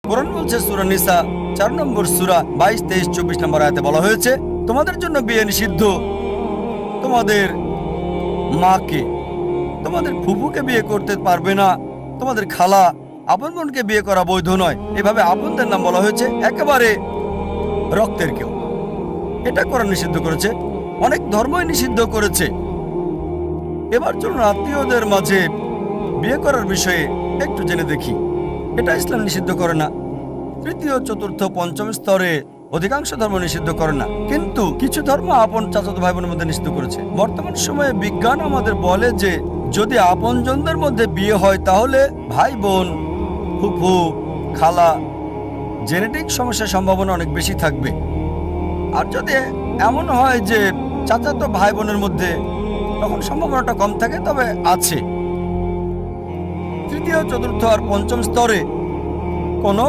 কোরআন বলছে সূরা নিসা 4 নম্বর সূরা 22, 23, 24 নম্বর আয়াতে বলা হয়েছে, তোমাদের জন্য বিয়ে নিষিদ্ধ তোমাদের মাকে, তোমাদের ফুফুকে বিয়ে করতে পারবে না, তোমাদের খালা, আপন বোনকে বিয়ে করা বৈধ নয়। এভাবে আপনদের নাম বলা হয়েছে, একেবারে রক্তের কেউ। এটা কোরআন নিষিদ্ধ করেছে, অনেক ধর্মই নিষিদ্ধ করেছে। এবার চলুন আত্মীয়দের মাঝে বিয়ে করার বিষয়ে একটু জেনে দেখি। এটা ইসলাম নিষিদ্ধ করে না। তৃতীয়, চতুর্থ, পঞ্চম স্তরে অধিকাংশ ধর্ম নিষিদ্ধ করে না, কিন্তু কিছু ধর্ম আপন চাচাতো ভাই বোনের মধ্যে নিষিদ্ধ করেছে। বর্তমান সময়ে বিজ্ঞান আমাদের বলে যে যদি আপনজনদের মধ্যে বিয়ে হয় তাহলে ভাই বোন, ফুফু, খালা, জেনেটিক সমস্যার সম্ভাবনা অনেক বেশি থাকবে। আর যদি এমন হয় যে চাচাতো ভাই বোনের মধ্যে, তখন সম্ভাবনাটা কম থাকে, তবে আছে। তৃতীয়, চতুর্থ আর পঞ্চম স্তরে কোনো